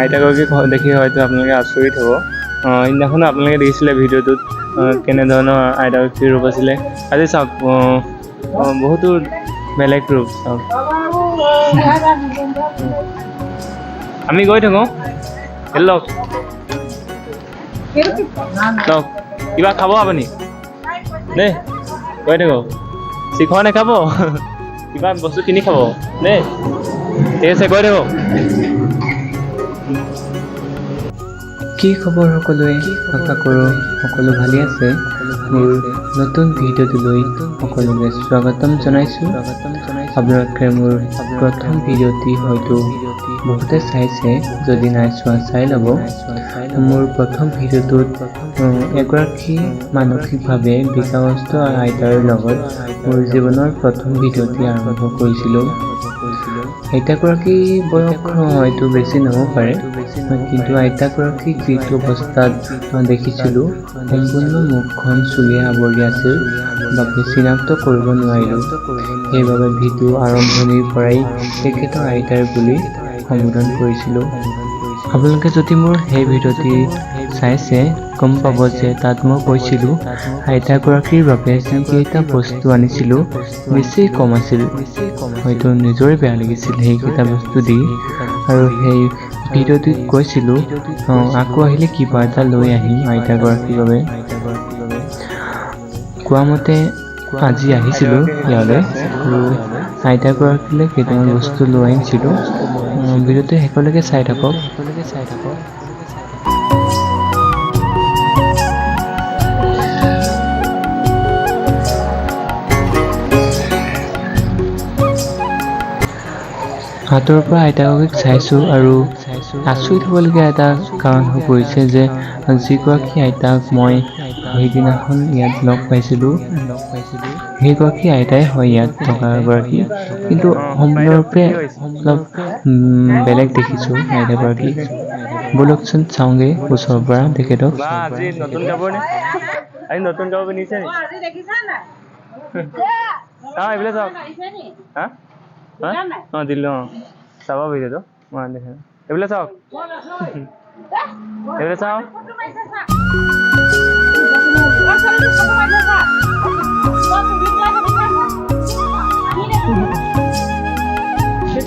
আইতাগৰাকীক দেখি হয়তো আপোনালোকে আচৰিত হ'ব। সেইদিনাখনো আপোনালোকে দেখিছিলে ভিডিঅ'টোত কেনেধৰণৰ আইতাগৰাকীৰ ৰূপ আছিলে। আজি চাওক বহুতো বেলেগ ৰূপ চাওক। আমি গৈ থাকোঁ লওক লওক কিবা খাব আপুনি দেই, গৈ থাকোঁ চিখৰ নাখাব কিবা বস্তু কিনি খাব দেই, ঠিক আছে গৈ থাকোঁ। কি খবৰ সকলোৱে, আশা কৰোঁ সকলো ভালে আছে। মোৰ নতুন ভিডিঅ'টোলৈ সকলোকে স্বাগতম জনাইছোঁ। আপোনালোকে মোৰ প্ৰথম ভিডিঅ'টি হয়তো বহুতে চাইছে, যদি নাই চোৱা চাই ল'ব। মোৰ প্ৰথম ভিডিঅ'টোত এগৰাকী মানসিকভাৱে বিকাৰগ্ৰস্ত আইতাৰ লগত মোৰ জীৱনৰ প্ৰথম ভিডিঅ'টি আৰম্ভ কৰিছিলোঁ। আইতাগৰাকী বয়স হয়তো বেছি নহ'ব পাৰে, কিন্তু আইতাগৰাকীক যিটো অৱস্থাত দেখিছিলোঁ, সম্পূৰ্ণ মুখখন চুলিয়ে আৱৰি আছিল বাবে চিনাক্ত কৰিব নোৱাৰিলোঁ। সেইবাবে ভিডিঅ' আৰম্ভণিৰ পৰাই তেখেতৰ আইতাৰ বুলি সম্বোধন কৰিছিলোঁ। আপোনালোকে যদি মোৰ সেই ভিডিঅ'টি চাইছে গম পাব যে তাত মই কৈছিলোঁ আইতাগৰাকীৰ বাবে যিকেইটা বস্তু আনিছিলোঁ বেছি কম আছিল, হয়তো নিজৰে বেয়া লাগিছিল সেইকেইটা বস্তু দি। আৰু সেই ভিডিঅ'টিত কৈছিলোঁ আকৌ আহিলে কিবা এটা লৈ আহিম আইতাগৰাকীৰ বাবে। কোৱা মতে আজি আহিছিলোঁ ইয়ালৈ আৰু আইতাগৰাকীলৈ কেইটামান বস্তু লৈ আহিছিলোঁ। ভিডিঅ'টো শেষলৈকে চাই থাকক। হাতৰ পৰা আইতাগৰাকীক চাইছোঁ আৰু আচৰিত হ'বলগীয়া এটা কাৰণ হৈ পৰিছে যে যিগৰাকী আইতাক মই সেইদিনাখন ইয়াত লগ পাইছিলোঁ সেইগৰাকী আইতাই হয় ইয়াত থকা গৰাকী, কিন্তু সম্পূৰ্ণৰূপে অলপ বেলেগ দেখিছোঁ আইতাগৰাকী। ব'লকচোন চাওঁগৈ ওচৰৰ পৰা তেখেতক। নতুন কাপোৰ পিন্ধিছে নি? এইফালে চাওক। দিলোঁ চাব ভিডিঅ'টো মই দেখে এইফালে চাওক এইফালে চাওক।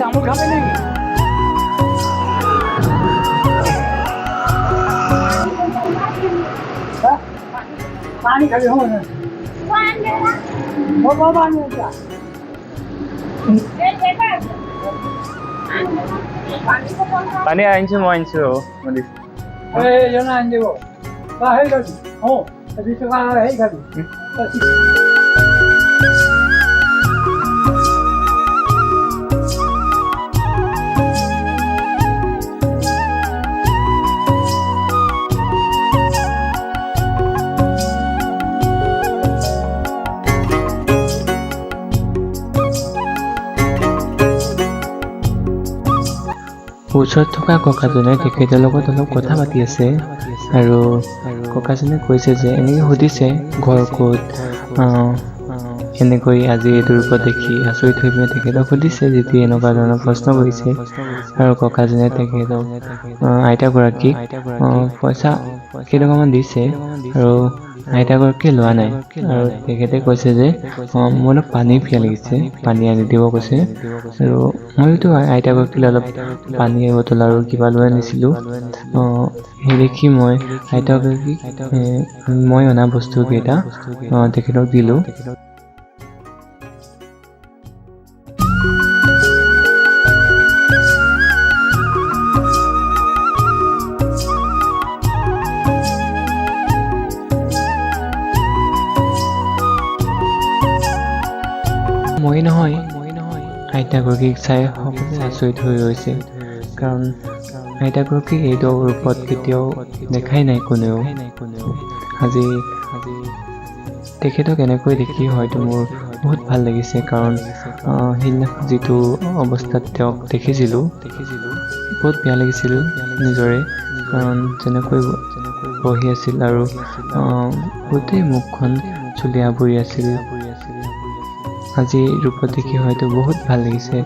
তামোল খাবে নাকি? পানি খাবি হবে না? পানী আনিছোঁ মই আনিছোঁ আনি দিব ওচৰত থকা ককাজনে তেখেতৰ লগত অলপ কথা পাতি আছে আৰু ককাজনে কৈছে যে এনেকৈ সুধিছে ঘৰ ক'ত, এনেকৈ আজি এইটো ৰূপত দেখি আচৰিত হৈ পিনে তেখেতক সুধিছে, যিটো এনেকুৱা ধৰণৰ প্ৰশ্ন কৰিছে। আৰু ককাজনে তেখেতক আইতাগৰাকীক পইচা কেইটকামান দিছে আৰু আইতাগৰাকীয়ে লোৱা নাই। আৰু তেখেতে কৈছে যে মোৰ অলপ পানী পিয়াহ লাগিছে, পানী আনি দিব কৈছে। আৰু মইতো আইতাগৰাকীলৈ অলপ পানী বটল আৰু কিবা লৈ আনিছিলোঁ। সেই দেখি মই আইতাগৰাকীক মই অনা বস্তুকেইটা তেখেতক দিলোঁ। মই নহয় আইতাগৰাকীক চাই সকলোৱে আচৰিত হৈ ৰৈছে, কাৰণ আইতাগৰাকীক এইটো ৰূপত কেতিয়াও দেখাই নাই কোনেও। আজি তেখেতক এনেকৈ দেখি হয়তো মোৰ বহুত ভাল লাগিছে, কাৰণ সেইদিনাখন যিটো অৱস্থাত তেওঁক দেখিছিলোঁ বহুত বেয়া লাগিছিল নিজৰে, কাৰণ যেনেকৈ বহি আছিল আৰু গোটেই মুখখন চুলি আৱৰি আছিল। আজি ৰূপত দেখি হয়তো বহুত ভাল লাগিছে,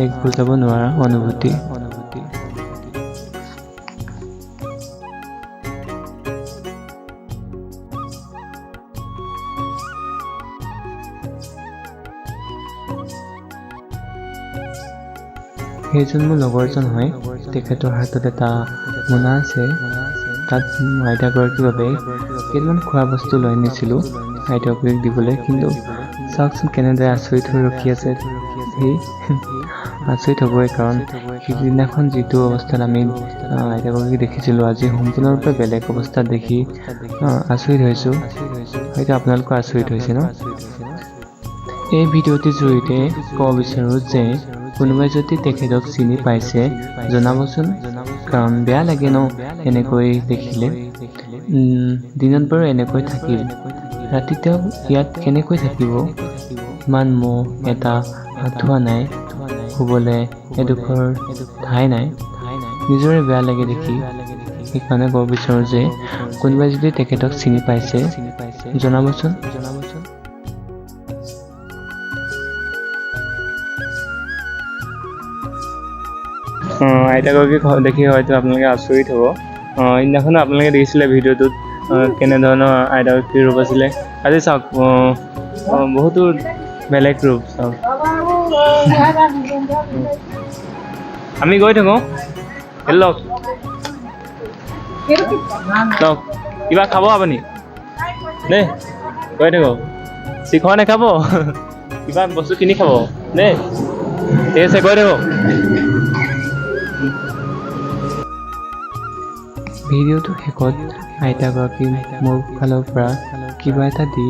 এক বুজাব নোৱাৰা অনুভূতি। সেইজন মোৰ লগৰজন হয়। তেখেতৰ হাতত এটা মোনা আছে। তাত আইতাগৰাকীৰ বাবে কেইটামান খোৱা বস্তু লৈ আনিছিলোঁ আইতাগৰাকীক দিবলৈ। কিন্তু চাওকচোন কেনেদৰে আচৰিত হৈ ৰখি আছে সি। আচৰিত হ'বই, কাৰণ সিদিনাখন যিটো অৱস্থাত আমি আইতাগৰাকীক দেখিছিলোঁ, আজি সম্পূৰ্ণৰূপে বেলেগ অৱস্থাত দেখি আচৰিত হৈছোঁ। হয়তো আপোনালোকো আচৰিত হৈছে ন? এই ভিডিঅ'টিৰ জৰিয়তে ক'ব বিচাৰোঁ যে কোনোবাই যদি তেখেতক চিনি পাইছে জনাবচোন, কাৰণ বেয়া লাগে ন এনেকৈ দেখিলে। দিনত বাৰু এনেকৈ থাকিল, ৰাতি তেওঁ ইয়াত কেনেকৈ থাকিব? ইমান মহ, এটা আঁঠুৱা নাই, শুবলৈ এডোখৰ ঠাই নাই। নিজৰে বেয়া লাগে দেখি। সেইকাৰণে ক'ব বিচাৰোঁ যে কোনোবাই যদি তেখেতক চিনি পাইছে জনাবচোন। আইতাগৰাকীক দেখি হয়তো আপোনালোকে আচৰিত হ'ব। সেইদিনাখন আপোনালোকে দেখিছিলে ভিডিঅ'টোত কেনেধৰণৰ আইতাগৰাকীৰ ৰূপ আছিলে। আজি চাওক বহুতো বেলেগ ৰূপ চাওক। আমি গৈ থাকোঁ, লওক লওক, কিবা খাব আপুনি দেই? গৈ থাকোঁ, চিখৰ নাখাব, কিবা বস্তু কিনি খাব দেই? ঠিক আছে, গৈ থাকোঁ। ভিডিঅ'টোৰ শেষত আইতাগৰাকীক মোৰ ফালৰ পৰা কিবা এটা দি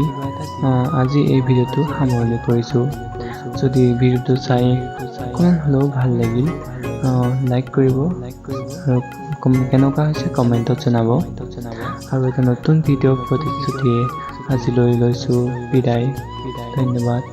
আজি এই ভিডিঅ'টো সামৰণি কৰিছোঁ। যদি ভিডিঅ'টো চাই অকণমান হ'লেও ভাল লাগিল, লাইক কৰিব আৰু কেনেকুৱা হৈছে কমেণ্টত জনাব। আৰু এটা নতুন ভিডিঅ'ৰ প্ৰতিশ্ৰুতিয়ে আজিলৈ লৈছোঁ বিদায়। ধন্যবাদ।